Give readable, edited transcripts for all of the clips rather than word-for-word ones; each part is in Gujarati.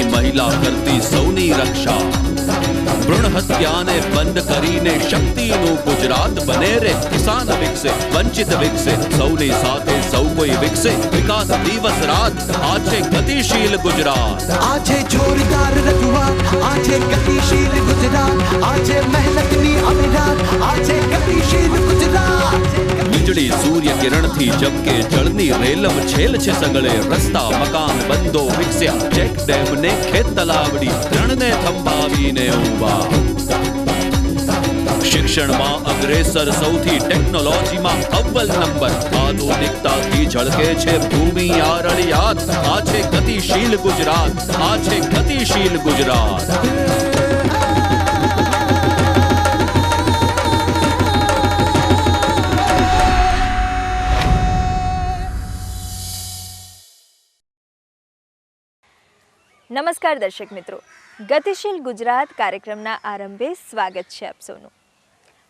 દેશની મહિલા કરતી સૌની રક્ષા. ભ્રૂણ હત્યાને બંધ કરીને શક્તિનું ગુજરાત બને રે. કિસાન વિકસે, વંચિત વિકસે, સૌની સાથે સૌ કોઈ વિકસે. વિકાસ દિવસ રાત, આ છે ગતિશીલ ગુજરાત. આ છે જોરદાર રજૂઆત, આ છે ગતિશીલ ગુજરાત, આ છે મહેનતની અવિરાત, આ છે ગતિશીલ ગુજરાત. વીજળી સૂર્ય કિરણથી જબકે જળની રેલમ છેલ છે સગળે. રસ્તા મકાન બંધો વિકસ્યા, ચેક ડેમ ને ખેત તલાવડી, રણને થંભાવીને ઊભા. શિક્ષણમાં અગ્રેસર સૌથી, ટેકનોલોજીમાં અવ્વલ નંબર. આધુનિકતાથી ઝળકે છે ભૂમિ આરળિયાત. આ છે ગતિશીલ ગુજરાત, આ છે ગતિશીલ ગુજરાત. નમસ્કાર દર્શક મિત્રો, ગતિશીલ ગુજરાત કાર્યક્રમના આરંભે સ્વાગત છે આપ સૌનું.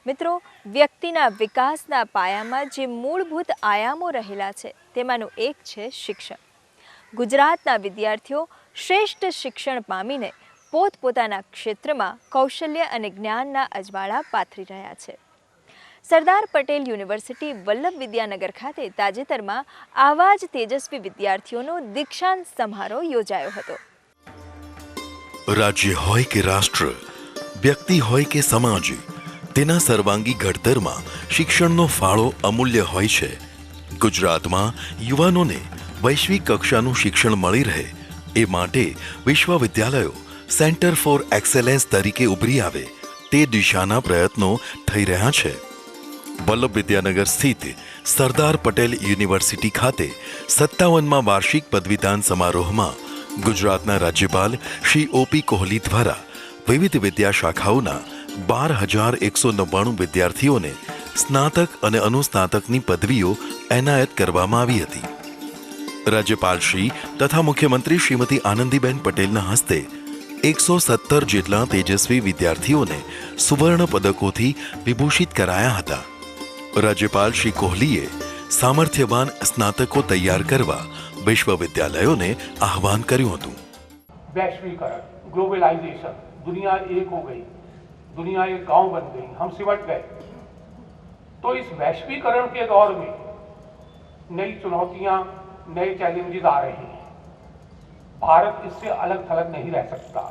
મિત્રો, વ્યક્તિના વિકાસના પાયામાં જે મૂળભૂત આયામો રહેલા છે તેમાંનું એક છે શિક્ષણ. ગુજરાતના વિદ્યાર્થીઓ શ્રેષ્ઠ શિક્ષણ પામીને પોતપોતાના ક્ષેત્રમાં કૌશલ્ય અને જ્ઞાનના અજવાળા પાથરી રહ્યા છે. સરદાર પટેલ યુનિવર્સિટી વલ્લભ વિદ્યાનગર ખાતે તાજેતરમાં આવા જ તેજસ્વી વિદ્યાર્થીઓનો દીક્ષાંત સમારોહ યોજાયો હતો. રાજ્ય હોય કે રાષ્ટ્ર, વ્યક્તિ હોય કે સમાજ, તેના સર્વાંગી ઘડતરમાં શિક્ષણનો ફાળો અમૂલ્ય હોય છે. ગુજરાતમાં યુવાનોને વૈશ્વિક કક્ષાનું શિક્ષણ મળી રહે એ માટે વિશ્વવિદ્યાલયો સેન્ટર ફોર એક્સેલન્સ તરીકે ઉભરી આવે તે દિશાના પ્રયત્નો થઈ રહ્યા છે. વલ્લભ વિદ્યાનગર સ્થિત સરદાર પટેલ યુનિવર્સિટી ખાતે 57મા વાર્ષિક પદવીદાન સમારોહમાં ગુજરાતના રાજ્યપાલ શ્રી OP કોહલી દ્વારા વિવિધ વિદ્યા શાખાઓના 12,199 વિદ્યાર્થીઓને સ્નાતક અને અનુસ્નાતકની પદવીઓ એનાયત કરવામાં આવી હતી. રાજ્યપાલશ્રી તથા મુખ્યમંત્રી શ્રીમતી આનંદીબેન પટેલના હસ્તે 117 જેટલા તેજસ્વી વિદ્યાર્થીઓને સુવર્ણ પદકોથી વિભૂષિત કરાયા હતા. રાજ્યપાલ શ્રી કોહલીએ સામર્થ્યવાન સ્નાતકો તૈયાર કરવા विश्वविद्यालयों ने आह्वान કર્યું હતું. वैश्वीकरण, ग्लोबलाइजेशन, दुनिया एक हो गई, दुनिया एक गांव बन गई, हम सिमट गए. तो इस वैश्वीकरण के दौर में नई चुनौतियां, नए चैलेंजेस आ रहे हैं. भारत इससे अलग थलग नहीं रह सकता.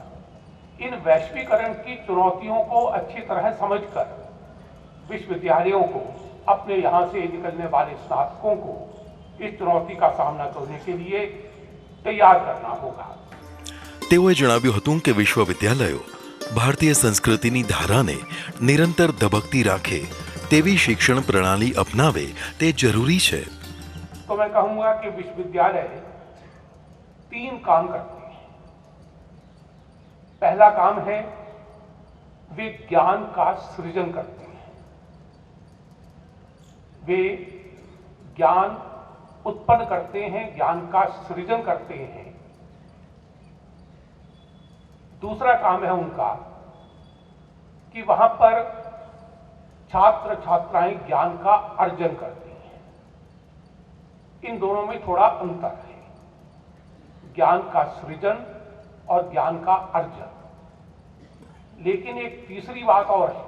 इन वैश्वीकरण की चुनौतियों को अच्छी तरह समझकर विश्वविद्यालयों को, अपने यहाँ से निकलने वाले स्नातकों को इस चुनौती का सामना करने के लिए तैयार करना होगा. તેઓએ જણાવ્યું હતું કે વિશ્વવિદ્યાલયો ભારતીય સંસ્કૃતિની ધારાને નિરંતર ધબકતી રાખે તેવી શિક્ષણ પ્રણાલી અપનાવે તે જરૂરી છે. तो मैं कहूँगा कि विश्वविद्यालय 3 काम करते हैं. पहला काम है वे ज्ञान का सृजन करते हैं. वे ज्ञान उत्पन्न करते हैं, ज्ञान का सृजन करते हैं. दूसरा काम है उनका कि वहां पर छात्र छात्राएं ज्ञान का अर्जन करते हैं. इन दोनों में थोड़ा अंतर है, ज्ञान का सृजन और ज्ञान का अर्जन. लेकिन एक तीसरी बात और है,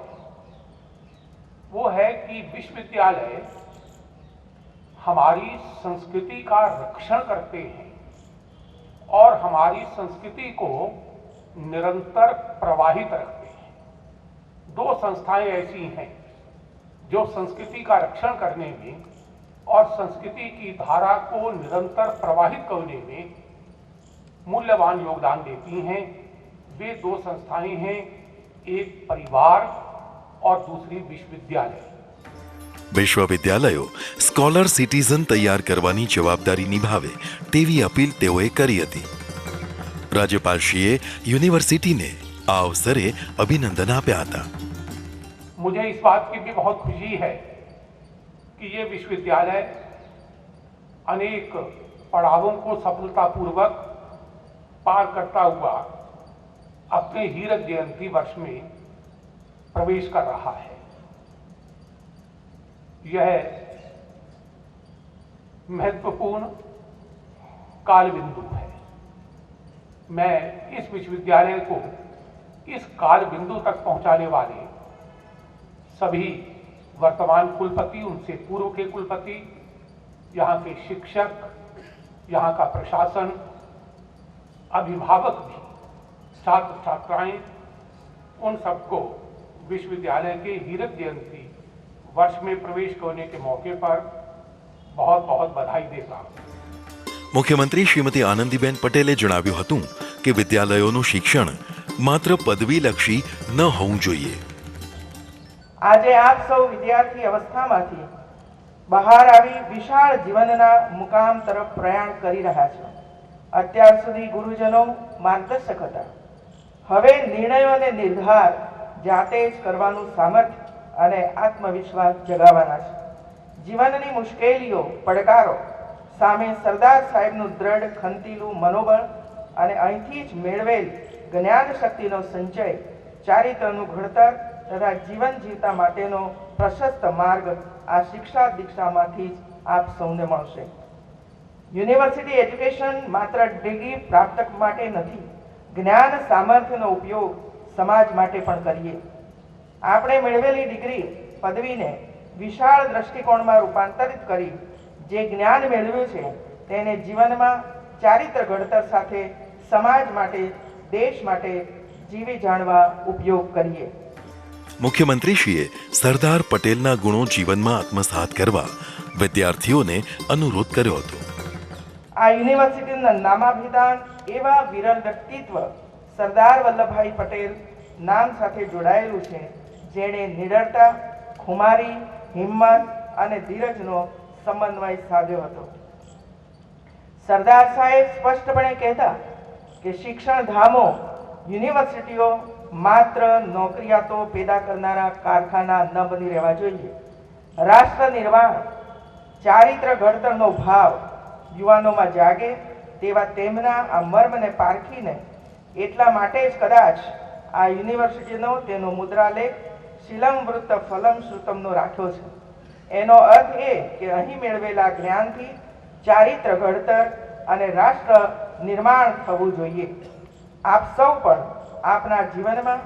वो है कि विश्वविद्यालय हमारी संस्कृति का रक्षण करते हैं और हमारी संस्कृति को निरंतर प्रवाहित रखते हैं. 2 संस्थाएं ऐसी हैं जो संस्कृति का रक्षण करने में और संस्कृति की धारा को निरंतर प्रवाहित करने में मूल्यवान योगदान देती हैं. वे 2 संस्थाएं हैं, एक परिवार और दूसरी विश्वविद्यालय. વિશ્વવિદ્યાલયો સ્કોલર સિટીઝન તૈયાર કરવાની જવાબદારી નિભાવે તેવી અપીલ તેઓએ કરી હતી. રાજ્યપાલશ્રીએ યુનિવર્સિટીને આ અવસરે અભિનંદન આપ્યા હતા. मुझे इस बात की भी बहुत खुशी है कि ये विश्वविद्यालय अनेक पड़ावों को सफलतापूर्वक पार करता हुआ अपने हीरक जयंती वर्ष में प्रवेश कर रहा है. यह महत्वपूर्ण काल बिंदु है. मैं इस विश्वविद्यालय को इस काल बिंदु तक पहुंचाने वाले सभी वर्तमान कुलपति, उनसे पूर्व के कुलपति, यहाँ के शिक्षक, यहाँ का प्रशासन, अभिभावक भी, छात्र छात्राएं, उन सबको विश्वविद्यालय के हीरक जयंती वर्ष में प्रवेश करने के मौके पर बहुत बहुत बधाई देता हूँ। મુખ્યમંત્રી શ્રીમતી આનંદીબેન પટેલે જણાવ્યું હતું કે વિદ્યાલયોનું શિક્ષણ માત્ર પદવીલક્ષી ન હોવું જોઈએ. આજે આપ સૌ વિદ્યાર્થી અવસ્થામાંથી બહાર આવી વિશાળ જીવનના મુકામ તરફ પ્રયાણ કરી રહ્યા છો. અત્યાર સુધી ગુરુજનો માર્ગદર્શક હતા. હવે નિર્ણયો અને નિર્ધાર જાતે જ કરવાનું સામર્થ્ય અને આત્મવિશ્વાસ જગાવવાના છે. જીવનની મુશ્કેલીઓ, પડકારો સામે સરદાર સાહેબનું દ્રઢ ખંતીલું મનોબળ અને અહીંથી જ મેળવેલ જ્ઞાન શક્તિનો સંચય, ચારિત્રનું ઘડતર તથા જીવન જીવતા માટેનો પ્રશસ્ત માર્ગ આ શિક્ષા દીક્ષામાંથી જ આપ સૌને મળશે. યુનિવર્સિટી એજ્યુકેશન માત્ર ડિગ્રી પ્રાપ્ત માટે નથી, જ્ઞાન સામર્થ્યનો ઉપયોગ સમાજ માટે પણ કરીએ. આપણે મેળવેલી ડિગ્રી પદવીને વિશાળ દ્રષ્ટિકોણમાં રૂપાંતરિત કરી જે જ્ઞાન મેળવ્યું છે તેને જીવનમાં ચારિત્ર ઘડતર સાથે સમાજ માટે, દેશ માટે જીવી જાણવા ઉપયોગ કરીએ. મુખ્યમંત્રીશ્રીએ સરદાર પટેલના ગુણો જીવનમાં આત્મસાત કરવા વિદ્યાર્થીઓને અનુરોધ કર્યો હતો. આ યુનિવર્સિટીના નામાભિધાન એવા વિરલ વ્યક્તિત્વ સરદાર વલ્લભભાઈ પટેલ નામ સાથે જોડાયેલું છે, જેણે નિડરતા, ખુમારી, હિંમત અને ધીરજનો સમન્વય સાધ્યો હતો. સરદાર સાહેબ સ્પષ્ટપણે કહેતા કે શિક્ષણ ધામો, યુનિવર્સિટીઓ માત્ર નોકરિયાતો પેદા કરનારા કારખાના ન બની રહેવા જોઈએ. રાષ્ટ્ર નિર્માણ, ચારિત્ર ઘડતરનો ભાવ યુવાનોમાં જાગે તેવા તેમના આ મર્મને પારખીને એટલા માટે જ કદાચ આ યુનિવર્સિટીનો તેનો મુદ્રાલેખ શિલમ વૃત્ત ફલમ શ્રુતમનો રાખ્યો છે. એનો અર્થ એ કે અહીં મેળવેલા જ્ઞાનથી ચારિત્ર ઘડતર અને રાષ્ટ્ર નિર્માણ થવું જોઈએ. આપ સૌ પણ આપના જીવનમાં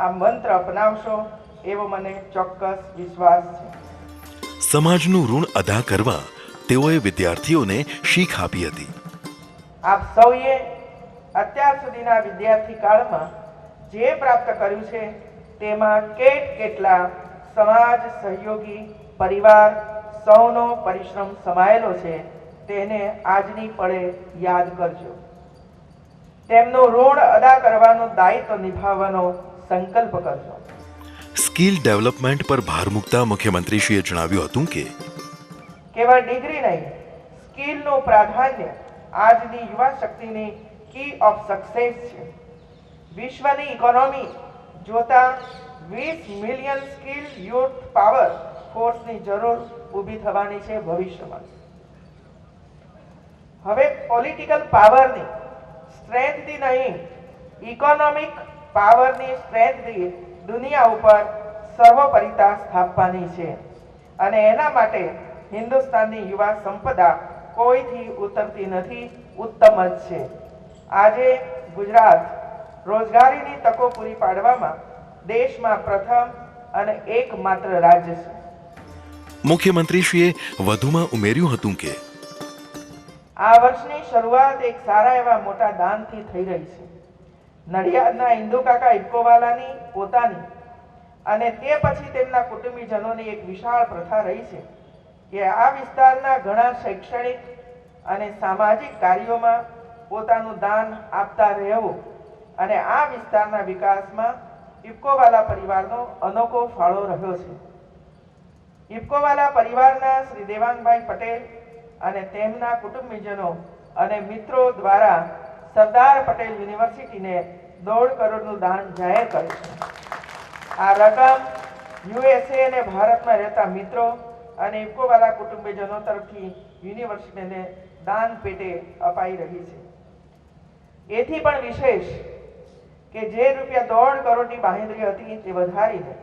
આ મંત્ર અપનાવશો એવો મને ચોક્કસ વિશ્વાસ છે. સમાજનું ઋણ અદા કરવા તેઓએ વિદ્યાર્થીઓને શીખ આપી હતી. આપ સૌએ અત્યાર સુધીના વિદ્યાર્થી કાળમાં જે પ્રાપ્ત કર્યું છે તેમાં કેટલા સમાજ સહયોગી પરિવાર સૌનો પરિશ્રમ સમાયેલો છે તેને આજની પળે યાદ કરજો. તેમનું ઋણ અદા કરવાનો દાયિત્વ નિભાવવાનો સંકલ્પ કરજો. સ્કિલ ડેવલપમેન્ટ પર ભાર મૂકતા મુખ્યમંત્રીશ્રીએ જણાવ્યું હતું કે કેવળ ડિગ્રી નહીં, સ્કિલનું પ્રાધાન્ય આજની યુવા શક્તિની કી ઓફ સક્સેસ છે. વિશ્વની ઇકોનોમી જોતા 20 મિલિયન સ્કિલ યુથ પાવર ફોર્સની જરૂર ઊભી થવાની છે ભવિષ્યમાં. હવે પોલિટિકલ પાવરની સ્ટ્રેન્થથી નહીં, ઇકોનોમિક પાવરની સ્ટ્રેન્થથી દુનિયા ઉપર સર્વોપરિતા સ્થાપવાની છે અને એના માટે હિન્દુસ્તાનની યુવા સંપદા કોઈથી ઉતરતી નથી, ઉત્તમ જ છે. આજે ગુજરાત રોજગારીની તકો પૂરી પાડવામાં દેશમાં પ્રથમ અને એકમાત્ર રાજ્ય છે. મુખ્યમંત્રીશ્રીએ વધુમાં ઉમેર્યું હતું કે આ વર્ષની શરૂઆત એક સારા એવા મોટા દાનથી થઈ રહી છે. નડિયાદના ઇન્દુ કાકા ઇફકોવાલાની પોતાની અને તે પછી તેમના કુટુંબીજનોની એક વિશાળ પ્રથા રહી છે કે આ વિસ્તારના ઘણા શૈક્ષણિક અને સામાજિક કાર્યોમાં પોતાનું દાન આપતા રહેવું અને આ વિસ્તારના વિકાસમાં ઇફકોવાલા પરિવારનો અનોખો ફાળો રહ્યો છે. ઇફકોવાલા પરિવારના શ્રી દેવાંગભાઈ પટેલ અને તેમના કુટુંબીજનો અને મિત્રો દ્વારા સરદાર પટેલ યુનિવર્સિટીને 1.5 કરોડનું દાન જાહેર કર્યું છે. આ રકમ યુએસએ અને ભારતમાં રહેતા મિત્રો અને ઇફકોવાલા કુટુંબીજનો તરફથી યુનિવર્સિટીને દાન પેટે અપાઈ રહી છે. એથી પણ વિશેષ કે જે રૂપિયા 1.5 કરોડની બાંહેધરી હતી તે વધારીને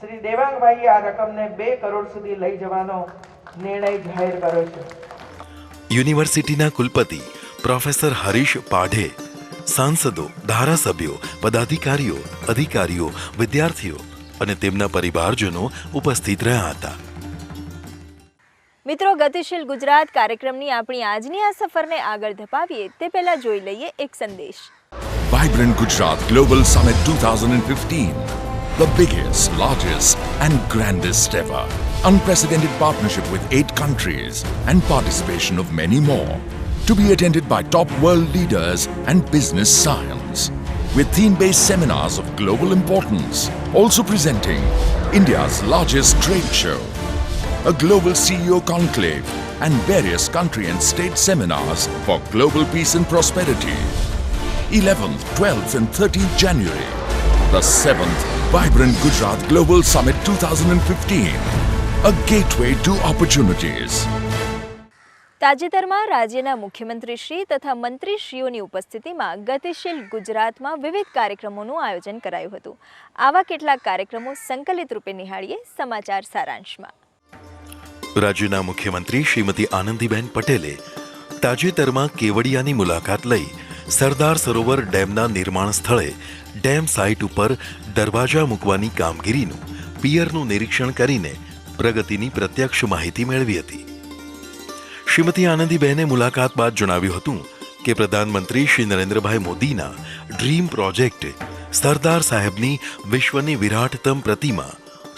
શ્રી દેવાંગભાઈએ આ રકમને 2 કરોડ સુધી લઈ જવાનો નિર્ણય જાહેર કર્યો છે. યુનિવર્સિટીના કુલપતિ પ્રોફેસર હરીશ પાઢે સાંસદો, ધારાસભ્યો, પદાધિકારીઓ, અધિકારીઓ, વિદ્યાર્થીઓ અને તેમના પરિવારજનો ઉપસ્થિત રહ્યા હતા. મિત્રો, ગતિશીલ ગુજરાત કાર્યક્રમની આપણી આજની આ સફરને આગળ ધપાવીએ તે પહેલા જોઈ લઈએ એક સંદેશ. Vibrant Gujarat Global Summit 2015, the biggest, largest and grandest ever. Unprecedented partnership with 8 countries and participation of many more. To be attended by top world leaders and business science. With theme-based seminars of global importance. Also presenting India's largest trade show. A global CEO conclave and various country and state seminars for global peace and prosperity. 11th, 12th and 13th January. The 7th Vibrant Gujarat Global Summit 2015. A gateway to opportunities. તાજેતરમાં રાજ્યના મુખ્યમંત્રીશ્રી તથા મંત્રીશ્રીઓની ઉપસ્થિતિમાં ગતિશીલ ગુજરાતમાં વિવિધ કાર્યક્રમોનું આયોજન કરાયું હતું. આવા કેટલાક કાર્યક્રમો સંકલિત રૂપે નિહાળીએ સમાચાર સારાંશમાં. રાજ્યના મુખ્યમંત્રી શ્રીમતી આનંદીબેન પટેલે તાજેતરમાં કેવડિયાની મુલાકાત લઈ સરદાર સરોવર ડેમના નિર્માણ સ્થળે ડેમ સાઇટ ઉપર દરવાજા મૂકવાની કામગીરીનું પિયરનું નિરીક્ષણ કરીને પ્રગતિની પ્રત્યક્ષ માહિતી મેળવી હતી. શ્રીમતી આનંદીબેને મુલાકાત બાદ જણાવ્યું હતું કે પ્રધાનમંત્રી શ્રી નરેન્દ્રભાઈ મોદીના ડ્રીમ પ્રોજેક્ટ સરદાર સાહેબની વિશ્વની વિરાટતમ પ્રતિમા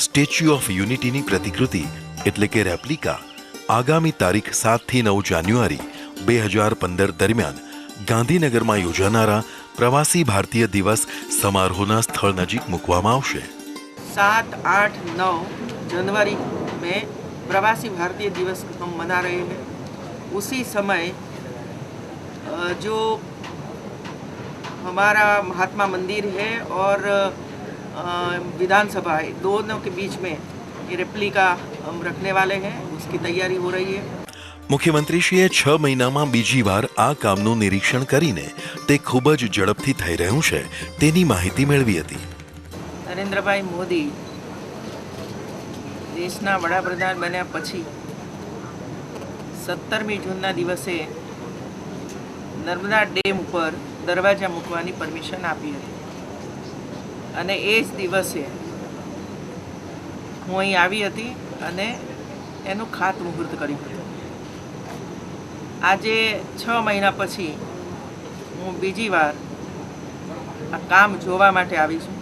સ્ટેચ્યુ ઓફ યુનિટીની પ્રતિકૃતિ એટલે કે રેપ્લિકા આગામી તારીખ 7 થી 9 જાન્યુઆરી 2015 દરમિયાન ગાંધીનગરમાં યોજાનારા પ્રવાસી ભારતીય દિવસ સમારોહના સ્થળ નજીક મૂકવામાં આવશે. 7, 8, 9 जनवरी में प्रवासी भारतीय दिवस हम मना रहे हैं. उसी समय जो हमारा महात्मा मंदिर है और विधानसभा है, दोनों के बीच में ये रेप्लिका हम रखने वाले हैं. उसकी तैयारी हो रही है. મુખ્યમંત્રીશ્રીએ 6 મહિનામાં બીજી વાર આ કામનું નિરીક્ષણ કરીને તે ખૂબ જ ઝડપથી થઈ રહ્યું છે તેની માહિતી મેળવી હતી. નરેન્દ્રભાઈ મોદી દેશના વડાપ્રધાન બન્યા પછી 17મી જૂનના દિવસે નર્મદા ડેમ ઉપર દરવાજા મૂકવાની પરમિશન આપી હતી અને એ જ દિવસે હું અહીં આવી હતી અને એનું ખાતમુહૂર્ત કર્યું હતું. આજે 6 મહિના પછી હું બીજી વાર આ કામ જોવા માટે આવી છું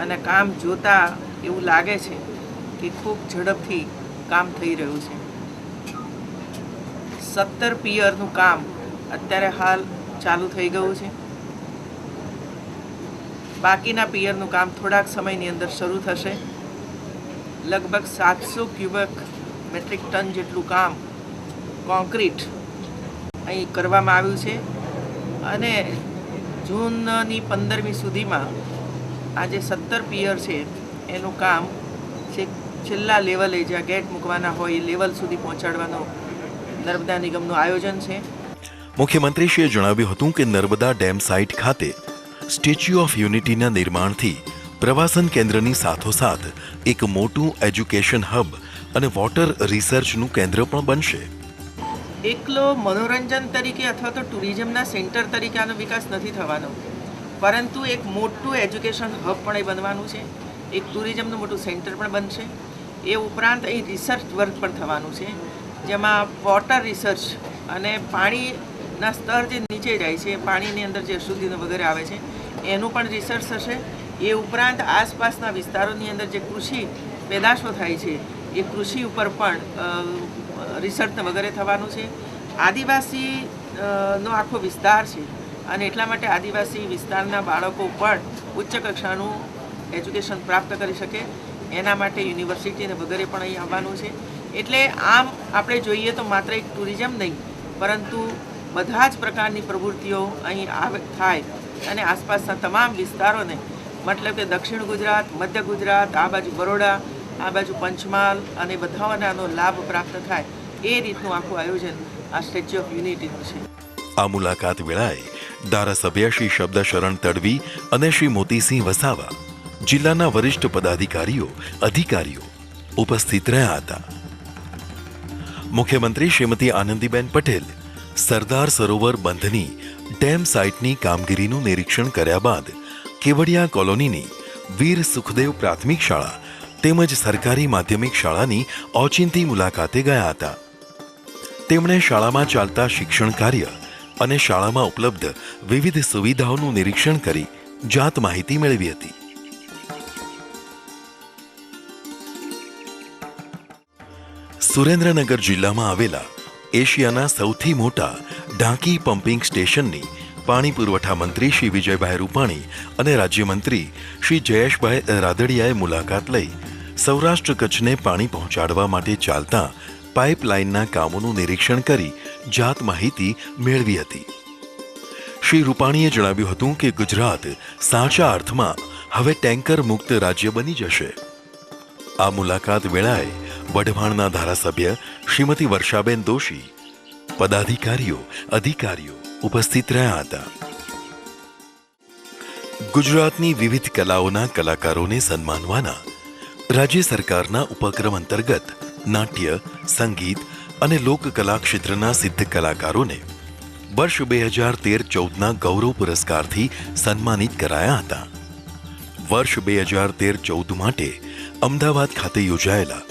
અને કામ જોતા એવું લાગે છે કે ખૂબ ઝડપથી કામ થઈ રહ્યું છે. 17 પિયરનું કામ અત્યારે હાલ ચાલુ થઈ ગયું છે. બાકીના પિયરનું કામ થોડાક સમયની અંદર શરૂ થશે. લગભગ 700 ક્યુબિક મેટ્રિક ટન જેટલું કામ કોન્ક્રીટ અહીં કરવામાં આવ્યું છે અને જૂનની 15મી સુધીમાં આ જે 17 પિયર છે એનું કામ છેલ્લા લેવલે જ્યાં ગેટ મૂકવાના હોય એ લેવલ સુધી પહોંચાડવાનો નર્મદા નિગમનું આયોજન છે. મુખ્યમંત્રીશ્રીએ જણાવ્યું હતું કે નર્મદા ડેમ સાઇટ ખાતે સ્ટેચ્યુ ઓફ યુનિટીના નિર્માણથી પ્રવાસન કેન્દ્રની સાથોસાથ એક મોટું એજ્યુકેશન હબ અને વોટર રિસર્ચનું કેન્દ્ર પણ બનશે. એકલો મનોરંજન તરીકે અથવા તો ટુરિઝમના સેન્ટર તરીકે આનો વિકાસ નથી થવાનો, પરંતુ એક મોટું એજ્યુકેશન હબ પણ એ બનવાનું છે. એક ટુરિઝમનું મોટું સેન્ટર પણ બનશે. એ ઉપરાંત અહીં રિસર્ચ વર્ક પણ થવાનું છે, જેમાં વોટર રિસર્ચ અને પાણીના સ્તર જે નીચે જાય છે, પાણીની અંદર જે અશુદ્ધિનો વગેરે આવે છે એનું પણ રિસર્ચ થશે. એ ઉપરાંત આસપાસના વિસ્તારોની અંદર જે કૃષિ પેદાશો થાય છે એ કૃષિ ઉપર પણ રિસર્ચ વગેરે થવાનું છે. આદિવાસી નો આખો વિસ્તાર છે અને એટલા માટે આદિવાસી વિસ્તારના બાળકો પણ ઉચ્ચ કક્ષાનું એજ્યુકેશન પ્રાપ્ત કરી શકે એના માટે યુનિવર્સિટીને વગેરે પણ અહીં આવવાનું છે. એટલે આમ આપણે જોઈએ તો માત્ર એક ટુરિઝમ નહીં, પરંતુ બધા જ પ્રકારની પ્રવૃત્તિઓ અહીં થાય અને આસપાસના તમામ વિસ્તારોને, મતલબ કે દક્ષિણ ગુજરાત, મધ્ય ગુજરાત, આ બાજુ બરોડા, આ બાજુ પંચમહાલ અને બધાઓને આનો લાભ પ્રાપ્ત થાય એ રીતનું આખું આયોજન આ સ્ટેચ્યુ ઓફ યુનિટીનું છે. આ મુલાકાત વેળાએ ધારાસભ્ય શ્રી શબ્દશરણ તડવી અને શ્રી મોતીસિંહ વસાવા, જિલ્લાના વરિષ્ઠ પદાધિકારીઓ, અધિકારીઓ ઉપસ્થિત રહ્યા હતા. મુખ્યમંત્રી શ્રીમતી આનંદીબેન પટેલ સરદાર સરોવર બંધની ડેમ સાઇટની કામગીરીનું નિરીક્ષણ કર્યા બાદ કેવડિયા કોલોનીની વીર સુખદેવ પ્રાથમિક શાળા તેમજ સરકારી માધ્યમિક શાળાની ઓચિંતી મુલાકાતે ગયા હતા. તેમણે શાળામાં ચાલતા શિક્ષણ કાર્ય અને શાળામાં ઉપલબ્ધ વિવિધ સુવિધાઓનું નિરીક્ષણ કરી જાત માહિતી મેળવી હતી. સુરેન્દ્રનગર જિલ્લામાં આવેલા એશિયાના સૌથી મોટા ઢાંકી પમ્પિંગ સ્ટેશનની પાણી પુરવઠા મંત્રી શ્રી વિજયભાઈ રૂપાણી અને રાજ્યમંત્રી શ્રી જયેશભાઈ રાદડિયાએ મુલાકાત લઈ સૌરાષ્ટ્ર કચ્છને પાણી પહોંચાડવા માટે ચાલતા પાઇપલાઇનના કામોનું નિરીક્ષણ કરી જાત માહિતી મેળવી હતી. શ્રી રૂપાણીએ જણાવ્યું હતું કે ગુજરાત સાચા અર્થમાં હવે ટેન્કર મુક્ત રાજ્ય બની જશે. આ મુલાકાત વેળાએ વઢવાણના ધારાસભ્ય શ્રીમતી વર્ષાબેન દોશી, પદાધિકારીઓ, અધિકારીઓ ઉપસ્થિત રહ્યા હતા. ગુજરાતની વિવિધ કલાઓના કલાકારોને સન્માનવાના રાજ્ય સરકારના ઉપક્રમ અંતર્ગત નાટ્ય, સંગીત અને લોકકલા ક્ષેત્રના સિદ્ધ કલાકારોને વર્ષ 2013-14ના ગૌરવ પુરસ્કારથી સન્માનિત કરાયા હતા. વર્ષ 2013-14 માટે અમદાવાદ ખાતે યોજાયેલા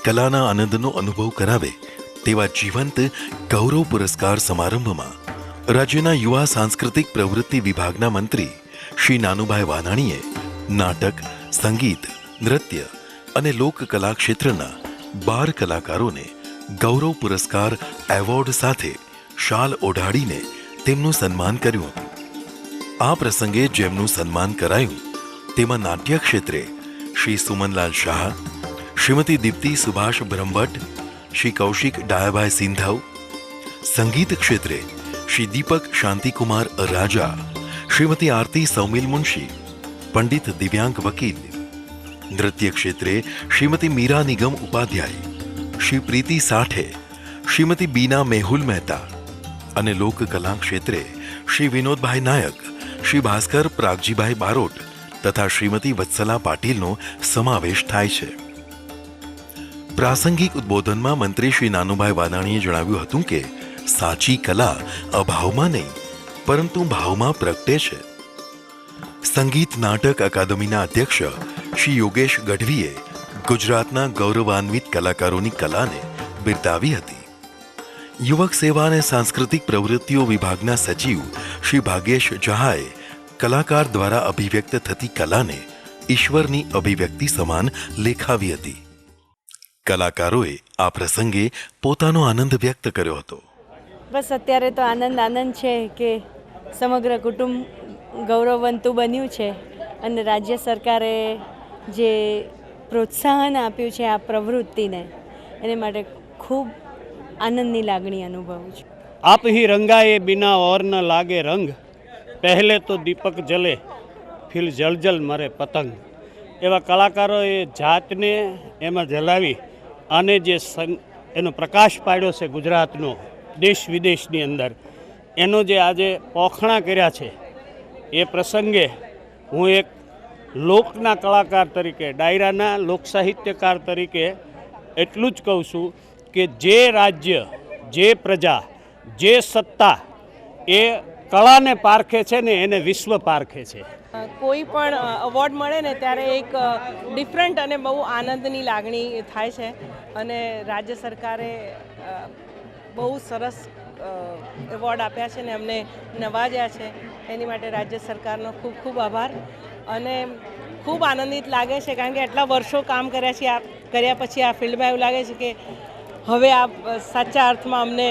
કલાના આનંદનો અનુભવ કરાવે તેવા જીવંત ગૌરવ પુરસ્કાર સમારંભમાં રાજ્યના યુવા સાંસ્કૃતિક પ્રવૃત્તિ વિભાગના મંત્રી શ્રી નાનુભાઈ વાનાણીએ નાટક, સંગીત, નૃત્ય અને લોકકલા ક્ષેત્રના 12 કલાકારોને ગૌરવ પુરસ્કાર એવોર્ડ સાથે શાલ ઓઢાડીને તેમનું સન્માન કર્યું હતું. આ પ્રસંગે જેમનું સન્માન કરાયું તેમાં નાટ્ય ક્ષેત્રે શ્રી સુમનલાલ શાહ, શ્રીમતી દીપ્તિ સુભાષ બ્રહ્મભટ્ટ, શ્રી કૌશિક ડાયાભાઈ સિંધાવ, સંગીત ક્ષેત્રે શ્રી દીપક શાંતિકુમાર રાજા, શ્રીમતી આરતી સૌમિલ મુનશી, પંડિત દિવ્યાંગ વકીલ, નૃત્ય ક્ષેત્રે શ્રીમતી મીરા નિગમ ઉપાધ્યાય, શ્રી પ્રીતિ સાઠે, શ્રીમતી બીના મેહુલ મહેતા અને લોકકલા ક્ષેત્રે શ્રી વિનોદભાઈ નાયક, શ્રી ભાસ્કર પ્રાગજીભાઈ બારોટ તથા શ્રીમતી વત્સલા પાટીલનો સમાવેશ થાય છે. પ્રાસંગિક ઉદ્બોધનમાં મંત્રી શ્રી નાનુભાઈ વાનાણીએ જણાવ્યું હતું કે સાચી કલા અભાવમાં નહીં પરંતુ ભાવમાં પ્રગટે છે. સંગીત નાટક અકાદમીના અધ્યક્ષ શ્રી યોગેશ ગઢવીએ ગુજરાતના ગૌરવાન્વિત કલાકારોની કલાને બિરદાવી હતી. યુવક સેવા અને સાંસ્કૃતિક પ્રવૃત્તિઓ વિભાગના સચિવ શ્રી ભાગ્યેશ જહાએ કલાકાર દ્વારા અભિવ્યક્ત થતી કલાને ઈશ્વરની અભિવ્યક્તિ સમાન લેખાવી હતી. કલાકારોએ આ પ્રસંગે પોતાનો આનંદ વ્યક્ત કર્યો હતો. બસ અત્યારે તો આનંદ છે કે સમગ્ર કુટુંબ ગૌરવવંતું બન્યું છે અને રાજ્ય સરકારે જે પ્રોત્સાહન આપ્યું છે આ પ્રવૃત્તિને એને માટે ખૂબ આનંદની લાગણી અનુભવું છું. આપ હી રંગાએ બિના ઓર ન લાગે રંગ, પહેલે તો દીપક જલે ફિર જળજલ મરે પતંગ. એવા કલાકારોએ જાતને એમાં જલાવી અને જે એનો પ્રકાશ પાડ્યો છે ગુજરાતનો દેશ વિદેશની અંદર, એનો જે આજે પોખણા કર્યા છે એ પ્રસંગે હું એક લોકના કલાકાર તરીકે, ડાયરાના લોક સાહિત્યકાર તરીકે એટલું જ કહું છું કે જે રાજ્ય, જે પ્રજા, જે સત્તા એ કળાને પારખે છે ને એને વિશ્વ પારખે છે. કોઈ પણ અવોર્ડ મળે ને ત્યારે એક ડિફરન્ટ અને બહુ આનંદની લાગણી થાય છે અને રાજ્ય સરકારે બહુ સરસ એવોર્ડ આપ્યા છે ને અમને નવાજ્યા છે. એની માટે રાજ્ય સરકારનો ખૂબ ખૂબ આભાર અને ખૂબ આનંદિત લાગે છે કારણ કે આટલા વર્ષો કામ કર્યા પછી આ ફિલ્ડમાં એવું લાગે છે કે હવે આ સાચા અર્થમાં અમને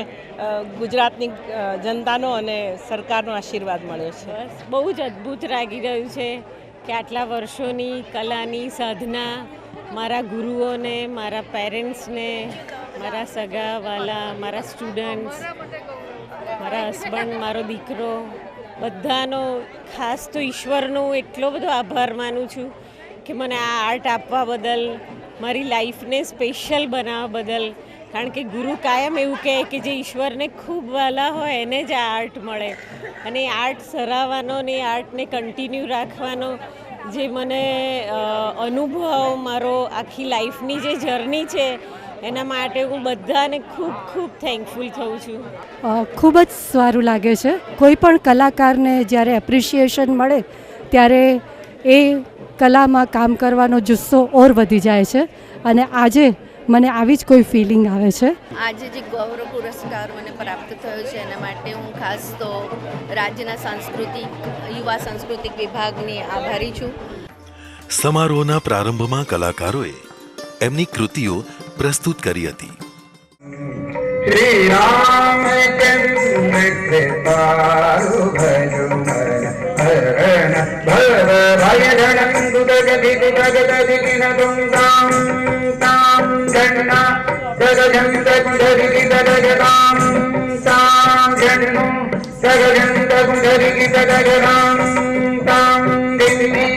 ગુજરાતની જનતાનો અને સરકારનો આશીર્વાદ મળ્યો છે. બહુ જ અદ્ભુત લાગી રહ્યું છે કે આટલા વર્ષોની કલાની સાધના મારા ગુરુઓને, મારા પેરેન્ટ્સને, મારા સગાવાલા, મારા સ્ટુડન્ટ્સ, મારા હસબન્ડ, મારો દીકરો, બધાનો ખાસ તો ઈશ્વરનો એટલો બધો આભાર માનું છું કે મને આ આર્ટ આપવા બદલ, મારી લાઈફને સ્પેશિયલ બનાવવા બદલ. કારણ કે ગુરુ કાયમ એવું કહે કે જે ઈશ્વરને ખૂબ વહાલા હોય એને જ આ આર્ટ મળે અને એ આર્ટ સરાવવાનો ને એ આર્ટને કન્ટિન્યુ રાખવાનો જે મને અનુભવ મારો આખી લાઈફની જે જર્ની છે એના માટે હું બધાને ખૂબ ખૂબ થેન્કફુલ થઉં છું. ખૂબ જ સારું લાગે છે. કોઈ પણ કલાકારને જ્યારે એપ્રિશિએશન મળે ત્યારે એ કલામાં કામ કરવાનો જુસ્સો ઓર વધી જાય છે અને આજે મને આવી જ કોઈ ફિલિંગ આવે છે. આજે જે ગૌરવ પુરસ્કાર મને પ્રાપ્ત થયો છે એના માટે હું ખાસ તો રાજ્યના યુવા સાંસ્કૃતિક વિભાગની આભારી છું. સમારોહના પ્રારંભમાં કલાકારોએ એમની કૃતિઓ પ્રસ્તુત કરી હતી. શ્રી રામચંદ્ર કૃપાળુ ભજો હરણ ભવ ભયધણં દુદગતિ દુદગતિ કિન દુંગાં તાં ગણના દગજંત ગુંધરિ દગજતાં તાં ગણનું દગજંત ગુંધરિ દગજતાં તાં દિલ્લી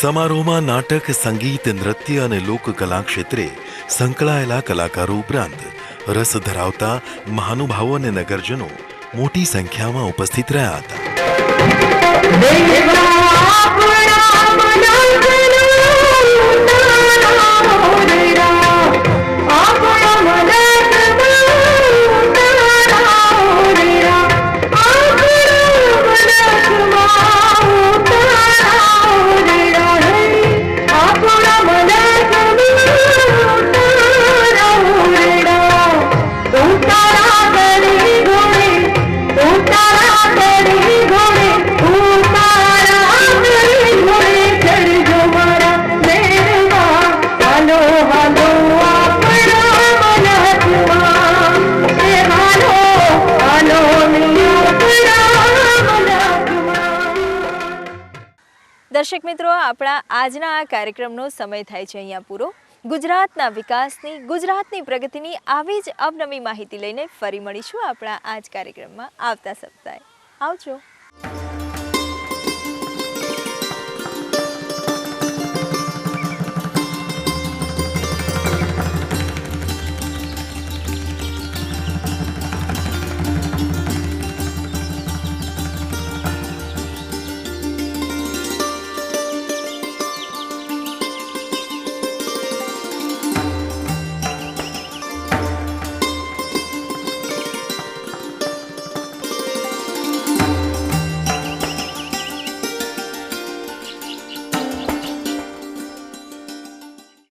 સમારોહમાં નાટક, સંગીત, નૃત્ય અને લોકકલા ક્ષેત્રે સંકળાયેલા કલાકારો ઉપરાંત રસ ધરાવતા મહાનુભાવો અને નગરજનો મોટી સંખ્યામાં ઉપસ્થિત રહ્યા હતા. દર્શક મિત્રો, આપણા આજના આ કાર્યક્રમનો સમય થાય છે અહીંયા પૂરો. ગુજરાતના વિકાસની, ગુજરાતની પ્રગતિની આવી જ અવનવી માહિતી લઈને ફરી મળીશું આપણા આ જ કાર્યક્રમમાં આવતા સપ્તાહે. આવજો.